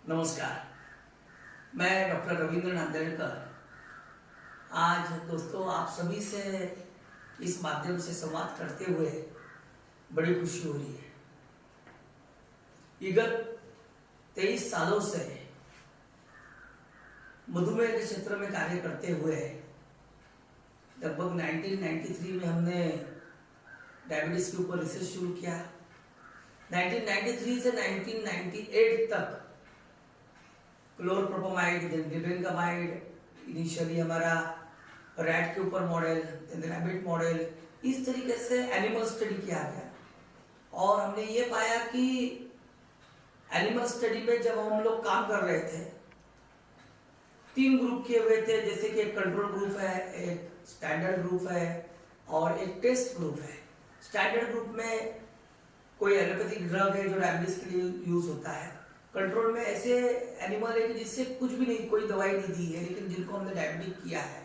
नमस्कार, मैं डॉक्टर रविंद्र नांदेड़कर आज दोस्तों आप सभी से इस माध्यम से संवाद करते हुए बड़ी खुशी हो रही है। विगत 23 सालों से मधुमेह के क्षेत्र में कार्य करते हुए लगभग 1993 में हमने डायबिटीज के ऊपर रिसर्च शुरू किया। 1993 से 1998 तक क्लोरप्रोपामाइड, डिबेंगामाइड, इनिशियली हमारा रैट के ऊपर मॉडल, रैबिट मॉडल, इस तरीके से एनिमल स्टडी किया गया। और हमने ये पाया कि एनिमल स्टडी पे जब हम लोग काम कर रहे थे, 3 ग्रुप किए हुए थे, जैसे कि एक कंट्रोल ग्रुप है, एक स्टैंडर्ड ग्रुप है और एक टेस्ट ग्रुप है। स्टैंडर्ड ग्रुप में कोई एलोपैथिक ड्रग है जो डायबिटीज के लिए यूज होता है। कंट्रोल में ऐसे एनिमल है कि जिससे कुछ भी नहीं, कोई दवाई नहीं दी है, लेकिन जिनको हमने डायबिटिक किया है।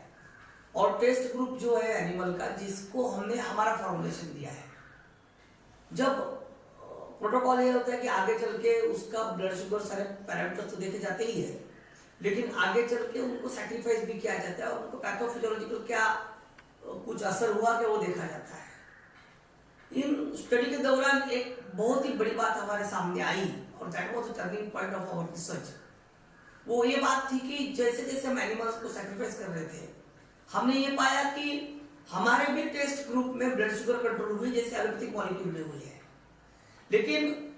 और टेस्ट ग्रुप जो है एनिमल का, जिसको हमने हमारा फॉर्मुलेशन दिया है। जब प्रोटोकॉल ये होता है कि आगे चल के उसका ब्लड शुगर सारे पैरामीटर्स तो देखे जाते ही है, लेकिन आगे चल के उनको सैक्रिफाइस भी किया जाता है और उनको पैथोफिजियोलॉजिकल क्या कुछ असर हुआ कि वो देखा जाता है। इन स्टडी के दौरान एक बहुत ही बड़ी बात हमारे सामने आई और that was the turning point of our research. वो ये बात थी कि जैसे जैसे हम एनिमल्स को सैक्रिफाइस कर रहे थे, हमने ये पाया कि हमारे भी टेस्ट ग्रुप में ब्लड शुगर कंट्रोल हुई जैसे एलोपैथिक मॉलिक्यूल में हुई है, लेकिन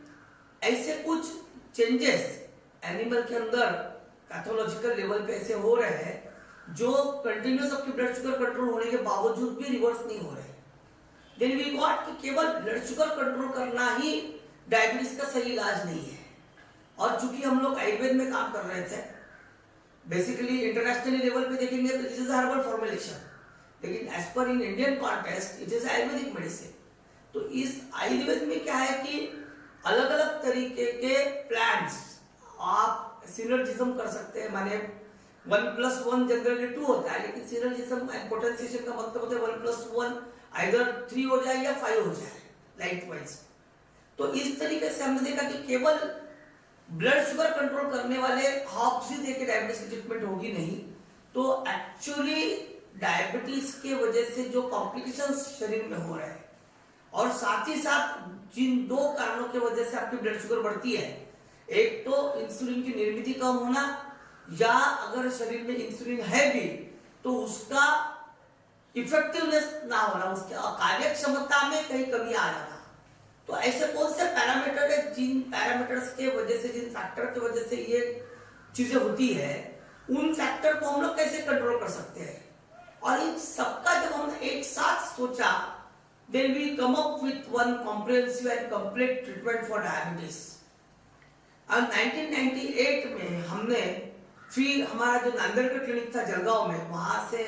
ऐसे कुछ चेंजेस एनिमल के अंदर पैथोलॉजिकल लेवल पे ऐसे हो रहे हैं जो कंटिन्यूस आपकी ब्लड शुगर कंट्रोल होने के बावजूद भी रिवर्स नहीं हो रहे। देन वी गॉट कि केवल ब्लड शुगर कंट्रोल करना ही डायबिटीज का सही इलाज नहीं है। और चूंकि हम लोग आयुर्वेद में काम कर रहे थे, बेसिकली इंटरनेशनल लेवल पे देखेंगे तो दिस इज हर्बल फॉर्मुलेशन, लेकिन as per in Indian context it is Ayurvedic medicine. तो इस आयुर्वेद में क्या है कि अलग अलग तरीके के प्लांट्स आप सिनर्जिज्म कर सकते हैं। माने 1+1 जनरली 2 होता है, लेकिन सिनर्जिज्म एंड पोटेंशिएशन का मतलब होता है 1+1 आइदर 3 हो जाए या 5 हो जाए लाइक वाइज। तो इस तरीके से हमने देखा कि केवल ब्लड शुगर कंट्रोल करने वाले हॉप्स ही देके डायबिटीज की ट्रीटमेंट होगी नहीं, तो एक्चुअली डायबिटीज के वजह से जो कॉम्प्लिकेशंस शरीर में हो रहे हैं और साथ ही साथ जिन 2 कारणों की वजह से आपकी ब्लड शुगर बढ़ती है, एक तो इंसुलिन की निर्मित कम होना, या अगर शरीर में इंसुलिन है भी तो उसका इफेक्टिवनेस ना होना, उसकी कार्य क्षमता में कहीं कमी आ जाना। तो ऐसे कौन से पैरामीटर है जिन पैरामीटर्स के वजह से, जिन फैक्टर की वजह से ये चीजें होती है, उन फैक्टर को हम लोग कैसे कंट्रोल कर सकते हैं। और इन सबका जब हमने एक साथ सोचा, then we come up with one comprehensive and complete treatment for diabetes. और 1998 में हमने फिर हमारा जो नांदेड़कर क्लिनिक था जलगांव में, वहां से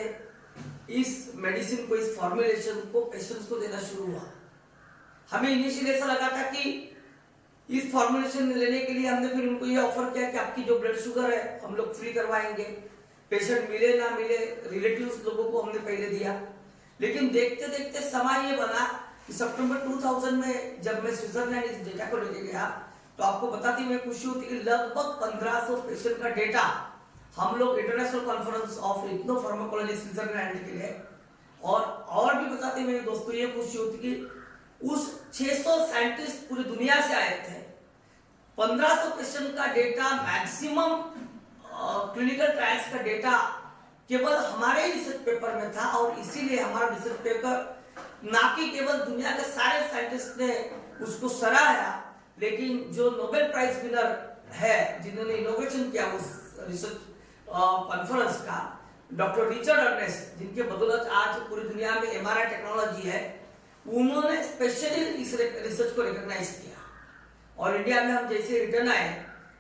इस मेडिसिन को, इस फॉर्मुलेशन को पेशेंट्स को देना शुरू हुआ। हमें इनिशियली ऐसा लगा था कि इस फॉर्मुलेशन लेने के लिए हमने फिर उनको ये ऑफर किया कि आपकी जो ब्लड शुगर है हम लोग फ्री करवाएंगे, पेशेंट मिले ना मिले, रिलेटिव्स लोगों को हमने पहले दिया। लेकिन देखते देखते समय ये बना कि सितंबर 2000 में जब मैं स्विट्जरलैंड इस डेटा को लेके गया, तो आपको बताती मैं खुशी होती कि लगभग 1500 पेशेंट का डेटा हम लोग इंटरनेशनल कॉन्फ्रेंस ऑफ इथनोफार्माकोलॉजी स्विट्जरलैंड के लिए, और भी बताते मेरे दोस्तों ये खुशी होती कि उस 600 साइंटिस्ट पूरी दुनिया से आए थे। 1500 पेशेंट का डेटा, मैक्सिमम क्लिनिकल ट्रायल्स का डेटा केवल हमारे रिसर्च पेपर में था। और इसीलिए हमारा रिसर्च पेपर ना कि केवल दुनिया के सारे साइंटिस्ट ने उसको सराहा, लेकिन जो नोबेल प्राइज विनर है जिन्होंने इनोवेशन किया उस रिसर्च कॉन्फ्रेंस का, डॉक्टर रिचर्ड अर्नेस्ट, जिनके बदौलत आज पूरी दुनिया में एमआरआई टेक्नोलॉजी है, उन्होंने स्पेशली इस रिसर्च को रिकॉग्नाइज किया। और इंडिया में हम जैसे रिटर्न आए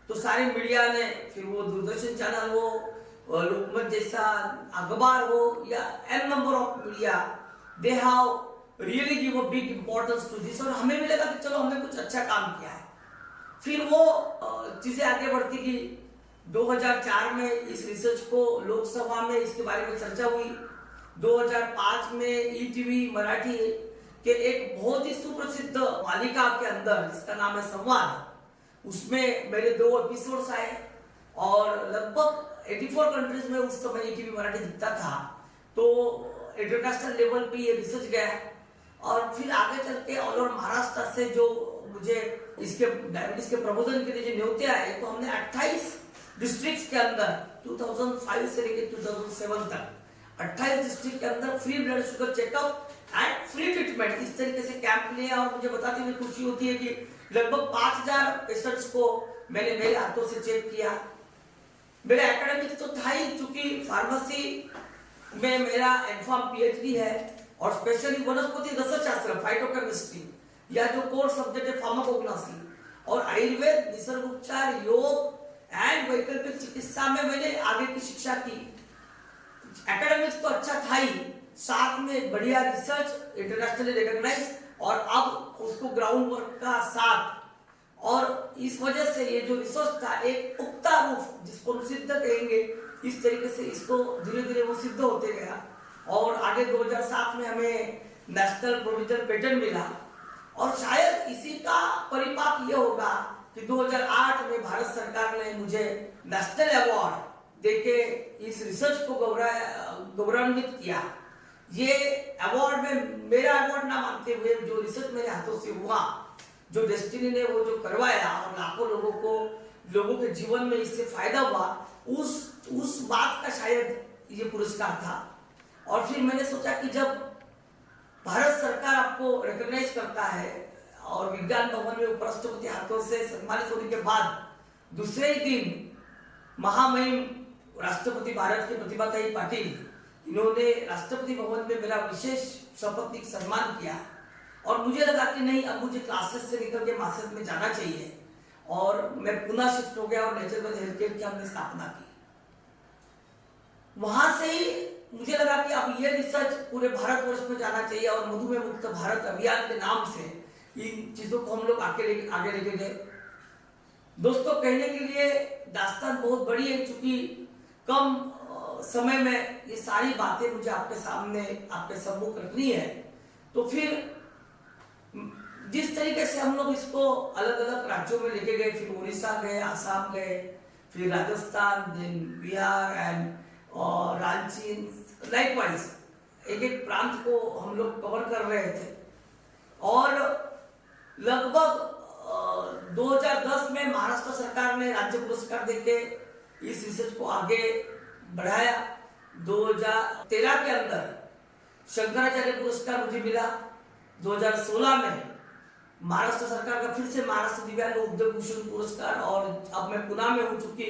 तो सारे मीडिया ने, फिर वो दूरदर्शन चैनल हो, लोकमत जैसा अखबार हो, या n number of media, they have really give a big importance to this. और हमें भी लगा कि चलो हमने कुछ अच्छा काम किया है। फिर वो चीजें आगे बढ़ती कि 2004 में इस रिसर्च को लोकसभा में इसके बारे में चर्चा हुई। 2005 में ईटीवी मराठी के एक बहुत ही सुप्रसिद्ध मालिका के अंदर, जिसका नाम है संवाद, उसमें मेरे 2 एपिसोड्स आए और लगभग 84 कंट्रीज में उस समय ईटीवी मराठी दिखता था। तो इंटरनेशनल लेवल पे ये रिसर्च गया और फिर आगे चल के ऑल ओवर महाराष्ट्र से जो मुझे इसके डायबिटीज के प्रबोधन के लिए जो न्योते आए, तो हमने 28 डिस्ट्रिक्ट्स के अंदर 2005 से लेकर 2007 तक 28 डिस्ट्रिक्ट के अंदर free blood sugar checkup and free treatment इस तरीके से कैंप लिया। और मुझे बताते हुए खुशी होती है कि लगभग 5000 पेशेंट्स को मैंने मेरे हाथों से चेक किया। मेरा एकेडमिक्स तो था ही, चूंकि फार्मेसी में मेरा एमफार्म पीएचडी है और स्पेशली वनस्पति रसशास्त्र फाइटोकेमिस्ट्री या जो कोर सब्जेक्ट है फार्माकोग्नोसी और आयुर्वेद, निसर्ग उपचार, योग एंड वैकल्पिक चिकित्सा में मैंने आगे की शिक्षा की। एकेडमिक्स तो अच्छा था ही, साथ में बढ़िया रिसर्च इंटरनेशनली रिकॉग्नाइज और अब उसको ग्राउंड वर्क का साथ, और इस वजह से ये जो रिसर्च था एक पुख्ता रूप जिसको सिद्ध कहेंगे, इस तरीके से इसको धीरे धीरे वो सिद्ध होते गया और आगे 2007 में हमें नेशनल प्रोविजनल पेटेंट मिला। और शायद इसी का परिपाक ये होगा कि 2008 में भारत सरकार ने मुझे नेशनल अवार्ड देके इस रिसर्च को गौरवान्वित किया। ये अवार्ड में मेरा अवार्ड ना मानते हुए जो रिसर्च मेरे हाथों से हुआ, जो डेस्टिनी ने वो जो करवाया और लाखों लोगों के जीवन में इससे फायदा हुआ, उस बात का शायद ये पुरस्कार था। और फिर मैंने सोचा कि जब भारत सरकार आपको रिकॉग्नाइज करता है और विज्ञान भवन में उपराष्ट्रपति हाथों से सम्मानित होने के बाद दूसरे ही दिन महामहिम राष्ट्रपति भारत के प्रतिभाताई पाटिल, इन्होंने राष्ट्रपति भवन में मेरा विशेष शपथ सम्मान किया और मुझे लगा कि नहीं, अब मुझे क्लासेस से निकल के मास्टर्स में जाना चाहिए और मैं पुनः शिफ्ट हो गया और नेचुरल हेल्थ केयर की हमने स्थापना की। वहां से ही मुझे लगा कि अब ये रिसर्च पूरे भारतवर्ष में जाना चाहिए और मधुमेह मुक्त भारत अभियान के नाम से इन चीजों को हम लोग आगे लेके गए। दोस्तों, कहने के लिए दास्तान बहुत बड़ी है, क्योंकि कम समय में ये सारी बातें मुझे आपके सामने आपके सम्मुख रखनी है। तो फिर जिस तरीके से हम लोग इसको अलग अलग राज्यों में लेके गए, फिर उड़ीसा गए, आसाम गए, फिर Rajasthan, then Bihar and Ranchi, likewise एक प्रांत को हम लोग कवर कर रहे थे। और लगभग 2010 में महाराष्ट्र सरकार ने राज्य पुरस्कार देके इस रिसर्च को आगे बढ़ाया। 2013 के अंदर शंकराचार्य पुरस्कार मुझे मिला। 2016 में महाराष्ट्र सरकार का फिर से महाराष्ट्र दिव्यांग उद्योग भूषण पुरस्कार, और अब मैं पुणे में हूँ, चूंकि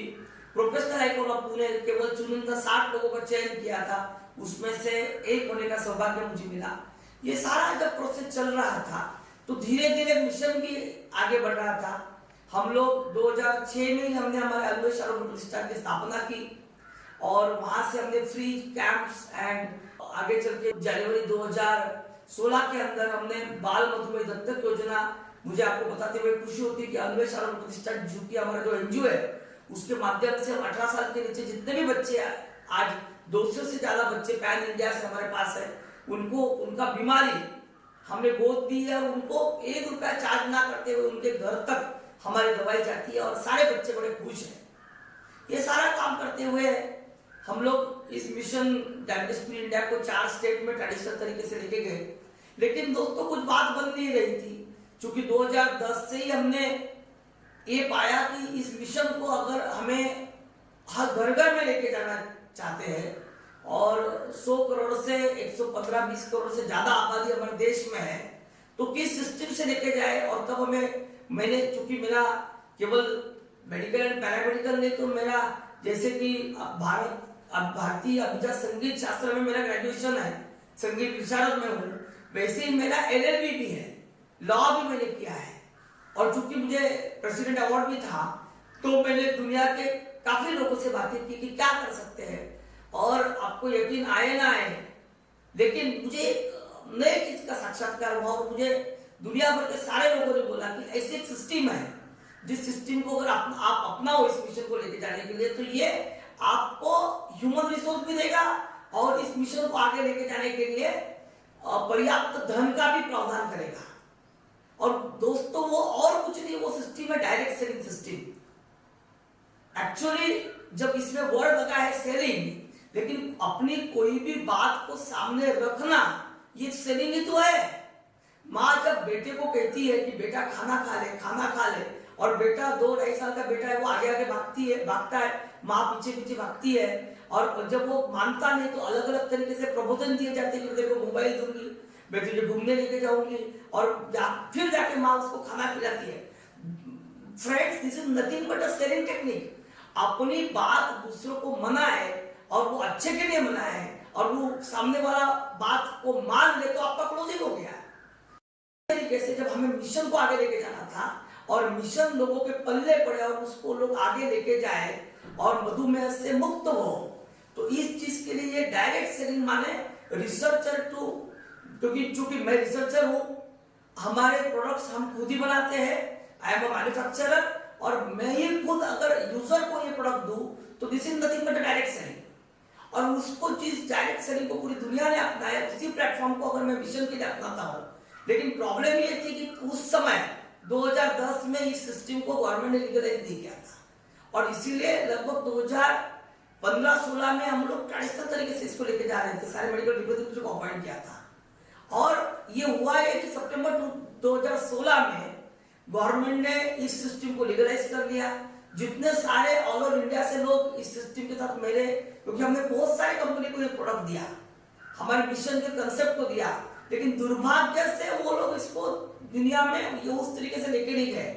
प्रोफेशनल हाईकोर्ट ऑफ पुणे केवल चुनिंदा 60 लोगों का चयन किया था, उसमें से एक होने का सौभाग्य मुझे मिला। ये सारा जब प्रोसेस चल रहा था तो धीरे धीरे मिशन भी आगे बढ़ रहा था। हम लोग 2006 में ही हमने हमारे अन्वेष आरोग्य प्रतिष्ठान की स्थापना की और वहां से हमने फ्री कैंप्स एंड आगे चल के जनवरी 2016 के अंदर हमने बाल मधुमेह दत्तक योजना, मुझे आपको बताते हुए खुशी होती है कि अन्वेष आरोग्य प्रतिष्ठान जो कि हमारा जो एनजीओ है उसके माध्यम से हम 18 साल के नीचे जितने भी बच्चे आज 200 से ज्यादा बच्चे पैन इंडिया से हमारे पास है, उनको उनका बीमारी हमने गोद दी है और उनको 1 रुपया चार्ज ना करते हुए उनके घर तक हमारी दवाई जाती है और सारे बच्चे बड़े खुश हैं। ये सारा काम करते हुए हम लोग इस मिशन डायबिटीज फ्री इंडिया को 4 स्टेट में ट्रेडिशनल तरीके से लेके गए। लेकिन दोस्तों, कुछ बात बन नहीं रही थी, क्योंकि 2010 से ही हमने ये पाया कि इस मिशन को अगर हमें हर घर घर में लेके जाना चाहते हैं और 100 करोड़ से 115-20 करोड़ से ज्यादा आबादी हमारे देश में है, तो किस सिस्टम से लेके जाए। और तब मैंने चूंकि मेरा केवल मेडिकल एंड पैरामेडिकल नहीं, तो मेरा जैसे कि भारतीय अभिजात संगीत शास्त्र में मेरा ग्रेजुएशन है, संगीत विशारद में हूँ, वैसे ही मेरा LLB भी है, लॉ भी मैंने किया है। और चूंकि मुझे प्रेसिडेंट अवार्ड भी था, तो मैंने दुनिया के काफी लोगों से बातें की कि क्या कर सकते हैं, और आपको यकीन आए ना आए, लेकिन मुझे नए चीज का साक्षात्कार हुआ और मुझे दुनिया भर के सारे लोगों ने बोला कि ऐसे एक सिस्टम है, जिस सिस्टम को अगर आप अपनाओ इस मिशन को लेके जाने के लिए, तो ये आपको ह्यूमन रिसोर्स भी देगा और इस मिशन को आगे लेके जाने के लिए पर्याप्त धन का भी प्रावधान करेगा। और दोस्तों वो और कुछ नहीं, वो सिस्टम है डायरेक्ट सेलिंग सिस्टम। एक्चुअली जब इसमें वर्ड लगा है सेलिंग, लेकिन अपनी कोई भी बात को सामने रखना ये सेलिंग ही तो है। माँ जब बेटे को कहती है कि बेटा खाना खा ले, खाना खा ले, और बेटा 2-2.5 साल का बेटा है, वो आगे आगे भागता है, माँ पीछे पीछे भागती है, और जब वो मानता नहीं तो अलग अलग तरीके से प्रबोधन दिए जाते हैं कि तेरे को मोबाइल दूंगी, मैं तुझे घूमने लेके जाऊंगी, और फिर जाके माँ उसको खाना खिलाती है। Friends, this is nothing but a selling technique. अपनी बात दूसरों को मनाए और वो अच्छे के लिए मनाए, और वो सामने वाला बात को मान ले तो आपका क्लोजिंग हो गया। तरीके से जब हमें मिशन को आगे लेके जाना था और मिशन लोगों के पल्ले पड़े और उसको लोग आगे लेके जाए और मधुमेह से मुक्त हो, तो इस चीज के लिए ये डायरेक्ट सेलिंग माने रिसर्चर टू, क्योंकि चूंकि मैं रिसर्चर हूं, हमारे प्रोडक्ट्स हम खुद ही बनाते हैं, आई एम अ मैन्युफैक्चरर, और मैं ही खुद अगर यूजर को ये प्रोडक्ट दूं तो this is nothing but direct selling. और उसको जिस डायरेक्ट सेलिंग को पूरी दुनिया ने अपनाया, उसी प्लेटफॉर्म को अगर मैं मिशन के लिए अपनाता हूं, लेकिन प्रॉब्लम ये थी कि उस समय 2010 में इस सिस्टम को गवर्नमेंट ने लीगलाइज नहीं किया था, और इसीलिए लगभग 2015-16 में हम लोग ट्रेडिशनल तरीके से इसको लेके जा रहे थे, सारे मेडिकल रिप्रेजेंटेटिव को अपॉइंट किया था। और ये हुआ है कि सितंबर 2016 में गवर्नमेंट ने इस सिस्टम को लीगलाइज कर दिया। जितने सारे ऑल ओवर इंडिया से लोग इस सिस्टम के साथ मेरे, क्योंकि हमने बहुत सारी कंपनी को ये प्रोडक्ट दिया, हमारे मिशन के कंसेप्ट को दिया, लेकिन दुर्भाग्य से वो लोग इसको दुनिया में ये उस तरीके से लेके नहीं गए।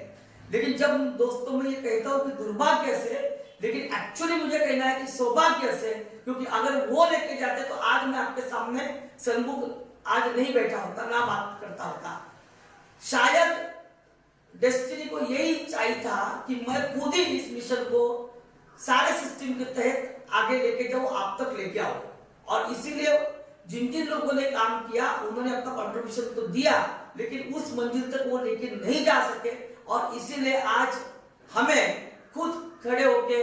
लेकिन जब दोस्तों मैं ये कहता हूं कि दुर्भाग्य से, लेकिन एक्चुअली मुझे कहना है कि सौभाग्य से, क्योंकि अगर वो लेके जाते तो आज मैं आपके सामने सन्मुख आज नहीं बैठा होता, ना बात करता होता। शायद डेस्टिनी को यही चाहिए था कि मैं खुद ही इस मिशन को सारे सिस्टम के तहत आगे लेके जाऊं, आप तक लेके आऊं, और इसीलिए जिन जिन लोगों ने काम किया उन्होंने अपना कंट्रीब्यूशन तो दिया, लेकिन उस मंजिल तक वो लेके नहीं जा सके, और इसीलिए आज हमें खुद खड़े होके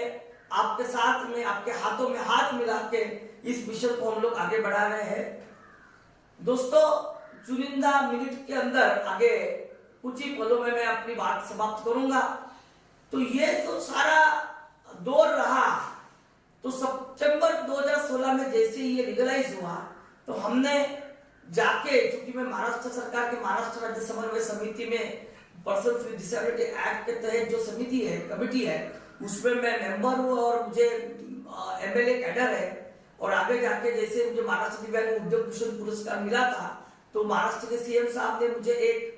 आपके साथ में, आपके हाथों में हाथ मिला के इस मिशन को हम लोग आगे बढ़ा रहे हैं। दोस्तों, चुनिंदा मिनट के अंदर आगे कुछ ही पलों में मैं अपनी बात समाप्त करूंगा। तो ये तो सारा दौर रहा, तो सितंबर 2016 में जैसे ही ये लीगलाइज हुआ, तो हमने जाके, चूंकि मैं महाराष्ट्र सरकार के महाराष्ट्र राज्य समन्वय समिति में पर्सन्स विद डिसेबिलिटी एक्ट के तहत जो समिति है, कमिटी है, उसमें मैं मेंबर हूँ, और मुझे एमएलए कैडर है। और आगे जाके जैसे मुझे महाराष्ट्र दिव्यांग उद्योग भूषण पुरस्कार मिला था, तो महाराष्ट्र के सीएम साहब ने मुझे एक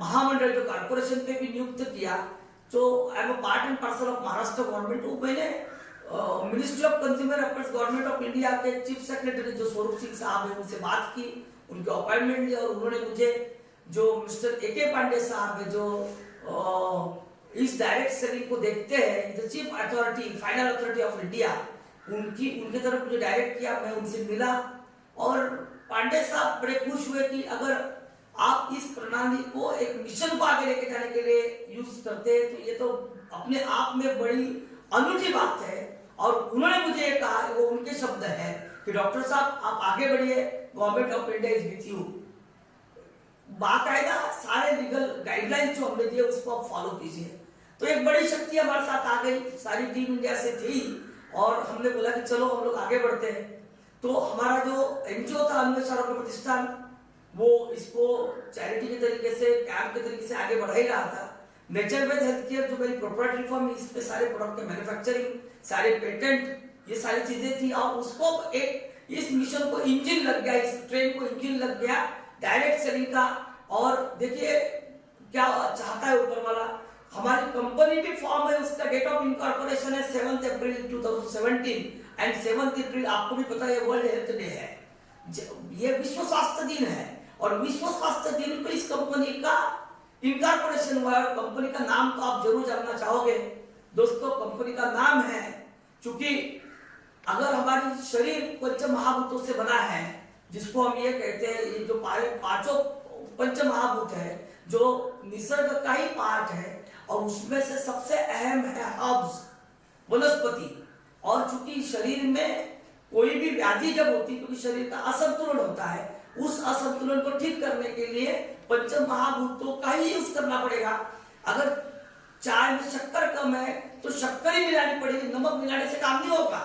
महामंडल जो कॉर्पोरेशन पे भी नियुक्त किया। तो I am a part and parcel of Maharashtra government. तो मैंने ministry of consumer affairs government of India के चीफ सेक्रेटरी जो स्वरूप सिंह साहब है, उनसे बात की, उनके अपॉइंटमेंट लिया, और उन्होंने मुझे जो मिस्टर ए.के. पांडे साहब है, जो इस डायरेक्ट सेलिंग को देखते हैं, the chief authority, final authority of India, उनकी तरफ मुझे डायरेक्ट किया। मैं उनसे मिला, और पांडे साहब बड़े खुश हुए कि अगर आप इस प्रणाली को एक मिशन को आगे लेके जाने के लिए यूज करते हैं, तो ये तो अपने आप में बड़ी अनूठी बात है। और उन्होंने मुझे कहा, वो उनके शब्द है कि डॉक्टर साहब आप आगे बढ़िए, government of India is with you. बाकायदा सारे लीगल गाइडलाइंस जो हमने दिए उसको आप फॉलो कीजिए। तो एक बड़ी शक्ति हमारे साथ आ गई, सारी टीम इंडिया से थी, और हमने बोला कि चलो हम लोग आगे बढ़ते हैं। तो हमारा जो एनजीओ था, अन्वेष आरोग्य प्रतिष्ठान, वो इसको चैरिटी के तरीके से, कैंप के तरीके से आगे बढ़ा ही रहा था। नेचर वेद हेल्थ केयर जो मेरी प्रोप्राइटरी फर्म, इस पे सारे प्रोडक्ट के मैन्युफैक्चरिंग, सारे पेटेंट, ये सारी चीजें थी, और उसको एक इस मिशन को इंजन लग गया, इस ट्रेन को इंजन लग गया डायरेक्ट सेलिंग का। और देखिए क्या चाहता है ऊपर वाला। हमारी कंपनी भी फॉर्म है, उसका डेट ऑफ इनकॉर्पोरेशन है 7 अप्रैल 2017, एंड 7 अप्रैल आपको भी पता है वर्ल्ड हेल्थ डे है, ये विश्व स्वास्थ्य दिन है, और विश्व स्वास्थ्य दिन पर इस कंपनी का इनकॉर्पोरेशन हुआ। और कंपनी का नाम तो आप जरूर जानना चाहोगे दोस्तों। कंपनी का नाम है, चूंकि अगर हमारी शरीर पंच महाभूतों से बना है, जिसको हम ये कहते हैं, ये जो पांचों पंच महाभूत है, जो निसर्ग का ही पार्ट है, और उसमें से सबसे अहम है हर्ब्स, वनस्पति। और चूंकि शरीर में कोई भी व्याधि जब होती है, क्योंकि शरीर का असंतुलन होता है, उस असंतुलन को ठीक करने के लिए पंच महाभूतों का ही यूज करना पड़ेगा। अगर चाय में शक्कर कम है तो शक्कर ही मिलानी पड़ेगी, नमक मिलाने से काम नहीं होगा।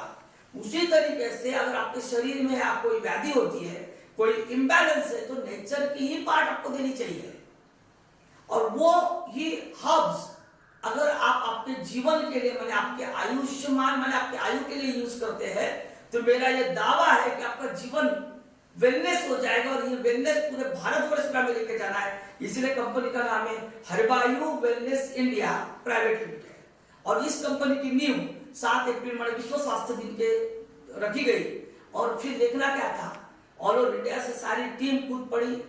उसी तरीके से अगर आपके शरीर में कोई व्याधि होती है, कोई इम्बैलेंस है, तो नेचर की ही पार्ट आपको देनी चाहिए। और वो ही हर्ब्स अगर आप आपके जीवन के लिए, मैंने आपके आयुष्मान, मैंने आपके आयु के लिए यूज करते हैं, तो मेरा ये दावा है कि आपका जीवन वेलनेस हो जाएगा। और ये वेलनेस पूरे भारतवर्ष में हमें लेके जाना है। इसलिए कंपनी का नाम है हर्बायु वेलनेस इंडिया प्राइवेट लिमिटेड। और इस कंपनी की नींव 7 अप्रैल में विश्व स्वास्थ्य दिन के रखी गई। और फिर देखना क्या था, ऑल ओवर इंडिया से सारी टीम कूद पड़ी।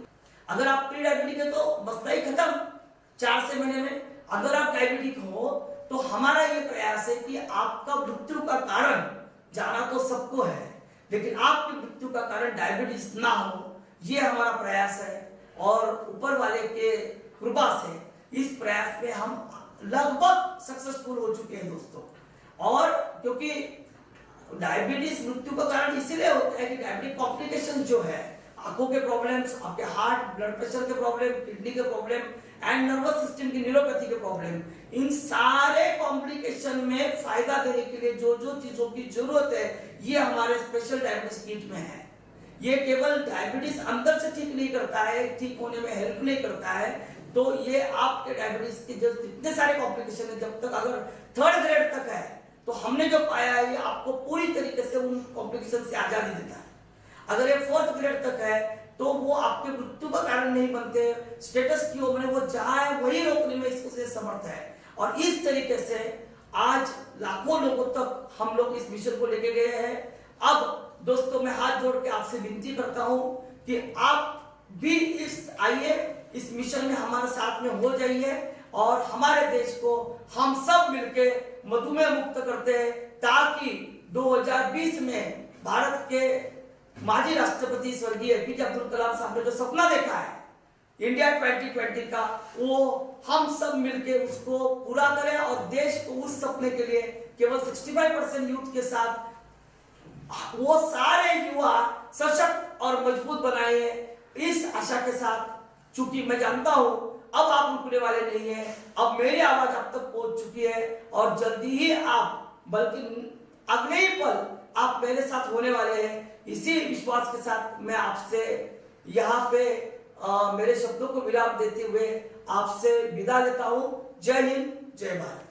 अगर आप प्री डायबिटिक है तो मसला ही खत्म 4 महीने में। अगर आप डायबिटिक हो तो हमारा ये प्रयास है कि आपका मृत्यु का कारण जाना तो सबको है, लेकिन आपकी मृत्यु का कारण डायबिटीज ना हो, ये हमारा प्रयास है। और ऊपर वाले के कृपा से इस प्रयास में हम लगभग सक्सेसफुल हो चुके हैं दोस्तों। और क्योंकि डायबिटीज मृत्यु का कारण इसलिए होता है कि डायबिटिक कॉम्प्लिकेशन जो है, आंखों के प्रॉब्लम्स, आपके हार्ट ब्लड प्रेशर के प्रॉब्लम, किडनी के प्रॉब्लम एंड नर्वस सिस्टम की न्यूरोपैथी के प्रॉब्लम, इन सारे कॉम्प्लिकेशन में फायदा देने के लिए जो जो चीजों की जरूरत है, ये हमारे स्पेशल डायबिटीज किट में है। ये केवल डायबिटीज अंदर से ठीक नहीं करता है, ठीक होने में हेल्प नहीं करता है, तो ये आपके डायबिटीज के जो जितने सारे कॉम्प्लिकेशन है, जब तक अगर 3rd ग्रेड तक है, तो हमने जो पाया है ये आपको पूरी तरीके से उन कॉम्प्लिकेशन से आजादी देता है। अगर ये 4th ग्रेड तक है तो वो आपके मृत्यु का कारण नहीं बनते, स्टेटस क्यो में वो जहां है वही रोकने में इसको से समर्थ है। और इस तरीके से आज लाखों लोगों तक हम लोग इस मिशन को लेके गए हैं। अब दोस्तों मैं हाथ जोड़ के आपसे विनती करता हूं कि आप भी आइए इस मिशन में हमारे साथ में हो जाइए और हमारे देश को हम सब मिलके मधुमेह मुक्त करते हैं, ताकि 2020 में भारत के माजी राष्ट्रपति स्वर्गीय एपीजे अब्दुल कलाम साहब ने जो सपना देखा है इंडिया 2020 का, वो हम सब मिलके उसको पूरा करें और देश को उस सपने के लिए केवल 65% यूथ के साथ वो सारे युवा सशक्त और मजबूत बनाए, इस आशा के साथ। चूंकि मैं जानता हूं अब आप रुकने वाले नहीं हैं, अब मेरी आवाज आप तक पहुंच चुकी है और जल्दी ही आप, बल्कि अगले ही पल आप मेरे साथ होने वाले हैं। इसी विश्वास के साथ मैं आपसे यहाँ पे मेरे शब्दों को विराम देते हुए आपसे विदा लेता हूं। जय हिंद, जय भारत।